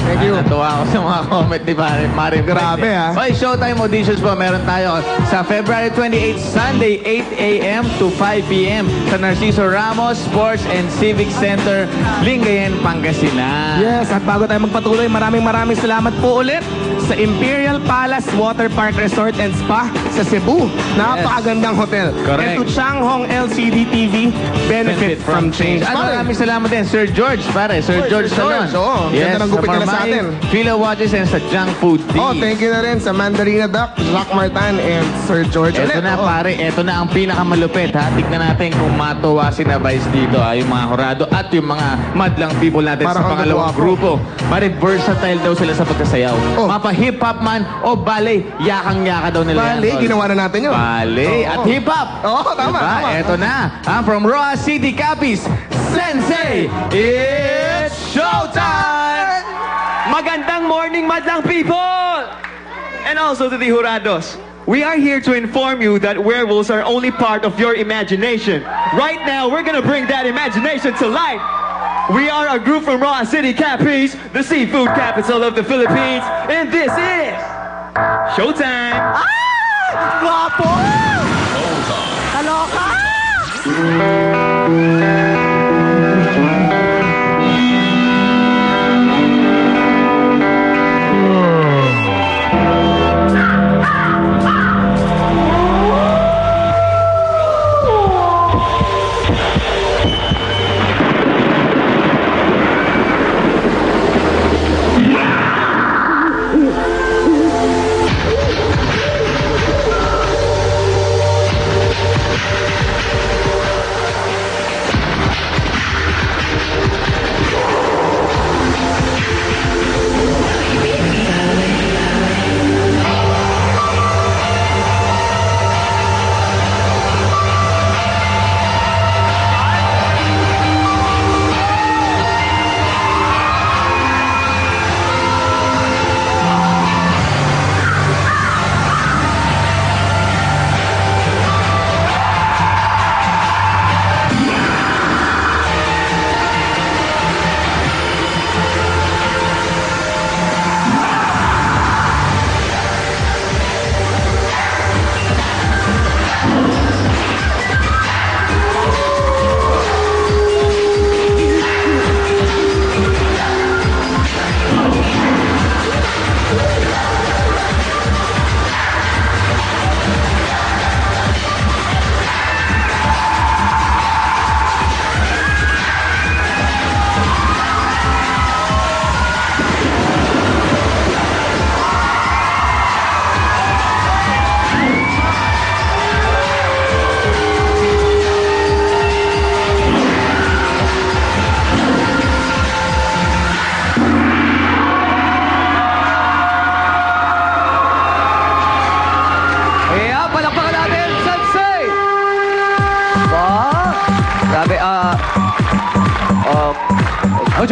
Thank you. Natuwa ako sa mga comment ni Maring. Grabe, ha? Okay, Showtime auditions po meron tayo sa February 28, Sunday, 8 a.m. to 5 p.m. sa Narciso Ramos Sports and Civic Center, Lingayen, Pangasinan. Yes, at bago tayo magpatuloy, maraming salamat po ulit sa Imperial Palace Water Park Resort and Spa sa Cebu. Napakagandang hotel. Correct. And to Changhong LCD TV, benefit from change. At maraming salamat din, Sir George, pare. Sir George Salon. Oo, Yes, ganda ng gupit nila sa atin. Fila Watches and sa Junk Food Tea. Oh, thank you na rin sa Mandarina Duck, Jack Martin, and Sir George. Ito na, pare. Ito na ang pinakamalupit, ha? Tignan natin kung matuwa si na Vice dito, ha? Yung mga horado at yung mga madlang people natin Para sa pangalawang grupo. Pare, versatile daw sila sa pagkasayaw. Oh. Mapa hip-hop man o ballet, yakang-yaka daw nila. Ballet, yan, tol. ginawa na natin yun. Ballet at hip-hop. Oo, tama, tama. Ito na, from Roa City, Capiz, Sensei, it's showtime! Magandang morning, madlang people! And also to the Jurados. We are here to inform you that werewolves are only part of your imagination. Right now, we're gonna bring that imagination to life. We are a group from Roa City, Capiz, the seafood capital of the Philippines, and this is Showtime! Guwapo! Kaloka!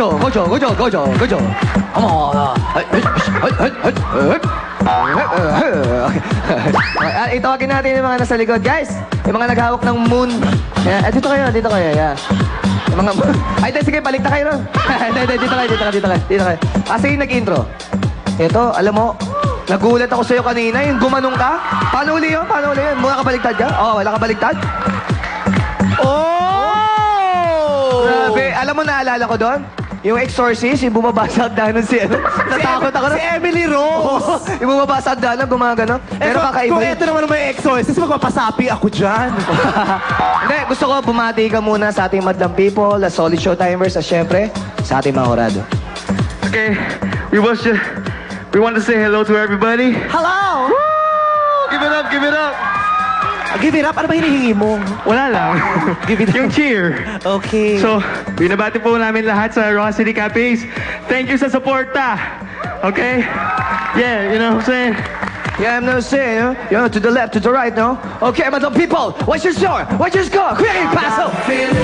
Gojo. Come on. Itawagin natin yung mga nasa likod. Guys, yung mga naghawak ng moon. Dito kayo. Yeah. Yung mga ay, sige, balik na kayo ron. Dito kayo. Kasi yung nag-intro. Ito, alam mo, nagulat ako sa'yo kanina, yung gumanong ka. Paano uli yun? Muna ka baligtad ka? Wala ka baligtad? Grabe, alam mo, naalala ko doon? Yung exorcist, yung bumabasa ang danon natakot ako na. Si Emily Rose! Yung bumabasa ang danon, gumagano. Pero kakaiba Kung yun. ito naman may exorcist, magpapasapi ako dyan. Hindi, gusto ko bumati ka muna sa ating madlang people, the solid showtimers, at syempre, sa ating mga horado. Okay, we want to say hello to everybody. Hello! Woo! Give it up! Give it up? Ano ba hinihingi mo? Wala lang. Give it up. Yung cheer. Okay. So, binabati po namin lahat sa Roa City Capiz. Thank you sa suporta. Okay? Yeah, you know what I'm saying? Yeah, I'm not saying, you know, to the left, to the right, no? Okay, madlang people, what's your score? Quick, pass up!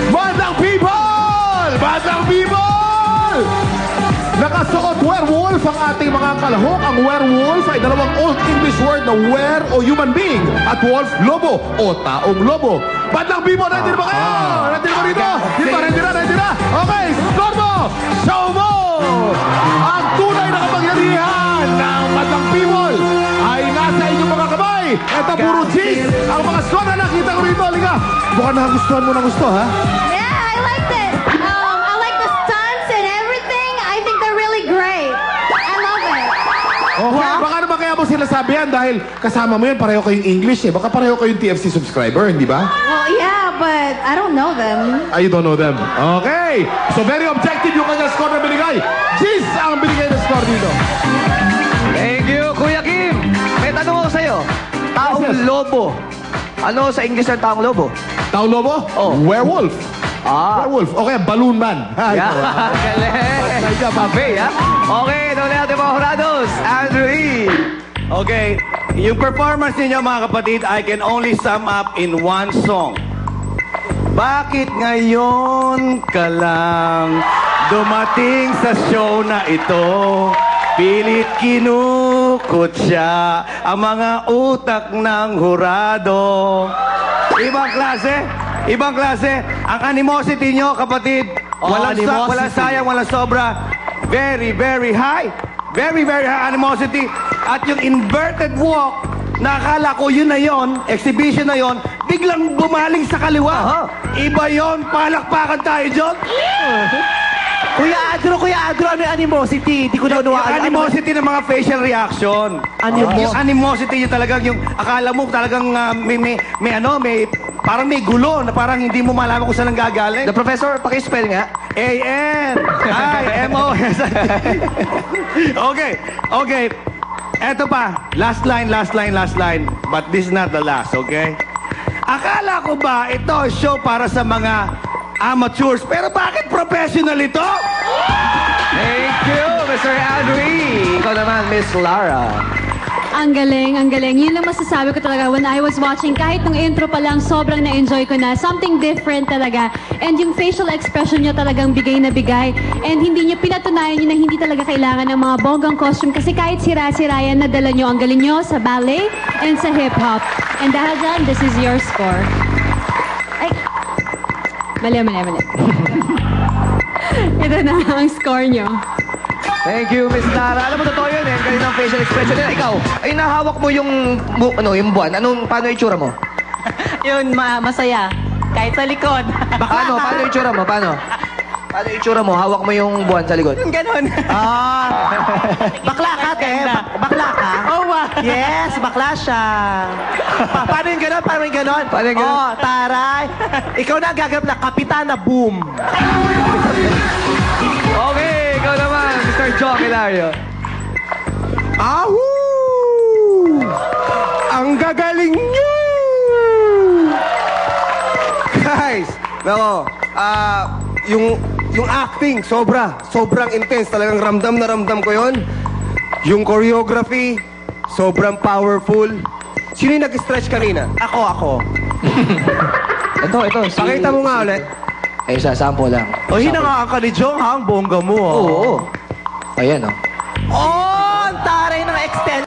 Madlang people! Nakasuot werewolf ang ating mga kalahok. Ang werewolf ay dalawang Old English word na were o human being at wolf, lobo o taong lobo. Madlang people, ready na ba kayo? Ready na ba dito? Ready na. Okay, score mo! Show mo! Ang tunay Madlang People ay nasa inyong mga kamay. Ito puro cheese. Ang mga score na nakita ko rito. Liga, mukhang nagustuhan mo ng gusto, ha? Yeah, I liked it. I like the stunts and everything. I think they're really great. I love it. Okay, baka naman kaya mo sila sabihan dahil kasama mo yun, pareho kayong English eh. Baka pareho kayong TFC subscriber, hindi ba? Well, yeah, but I don't know them. I don't know them. Okay. So very objective yung kanyang score na binigay. Cheese ang binigay na score dito. Thank you, Kuya Kim. May tanong ako sa'yo. Taong Yes, yes. lobo. Ano sa English ang taong lobo? Taong lobo? Oh. Werewolf. Ah. Werewolf. Okay, balloon man. Ay, Yeah, galing. Pabe, ha? Okay, ito ulit natin mga Horados. Andrew E. Okay, yung performance ninyo mga kapatid, I can only sum up in one song. Bakit ngayon ka lang dumating sa show na ito? Pilit kinukot siya ang mga utak ng hurado. Ibang klase, ibang klase. Ang animosity nyo kapatid, walang sayang, walang sobra. Very, very high. Very, very high animosity. At yung inverted walk, nakakala ko yun na yun, exhibition na yun, biglang bumaling sa kaliwa. Aha. Iba yun, palakpakan tayo, John. Kuya Adro, ano yung animosity? Di ko na Yung animosity ng mga facial reaction. Yung animosity yung talagang yung akala mo talagang may parang may gulo na parang hindi mo malaman kung saan ang gagaling. The Professor, pakispell nga. A-N-I-M-O-S. Okay, okay. Eto pa, last line. But this is not the last, okay? Akala ko ba ito show para sa mga amateurs, pero bakit professional ito? Thank you, Mr. Andrew E. Ikaw naman, Miss Lara. Ang galing, ang galing. Yun lang masasabi ko talaga when I was watching. Kahit nung intro pa lang, sobrang na-enjoy ko na. Something different talaga. And yung facial expression nyo talagang bigay na bigay. And hindi nyo pinatunayan nyo na hindi talaga kailangan ng mga bonggang costume. Kasi kahit sira-sira yan, nadala nyo ang galing nyo sa ballet and sa hip-hop. And dahil dyan, this is your score. Ay! Mali. Ito na ang score nyo. Thank you, Miss Lara. Alam mo, totoo yun eh. Ang galing ng facial expression nila. Ikaw, ay nahawak mo yung buwan. Paano yung itsura mo? Yun, masaya. Kahit sa likod. Paano yung itsura mo? Paano yung itsura mo? Hawak mo yung buwan sa likod. Yung ganon. Bakla ka, te. Bakla ka? Oh, yes, bakla siya. Paano yung ganon? Paano yung ganon? Oh, taray. Ikaw na ang gaganap na Kapitana Boom. Okay, ikaw naman, Mr. John Hilario. Ahoo! Ang gagaling nyo! Guys, nako, yung acting, sobrang intense. Talagang ramdam na ramdam ko yon. Yung choreography, sobrang powerful. Sino yung nag-stretch kanina? Ako. Ito. Pakita mo nga ulit. Ay, isa, sample lang. O, hinangaan ka ni Jong, ha? Ang bongga mo, Oo. Ayan, Oh, ang taray ng extend.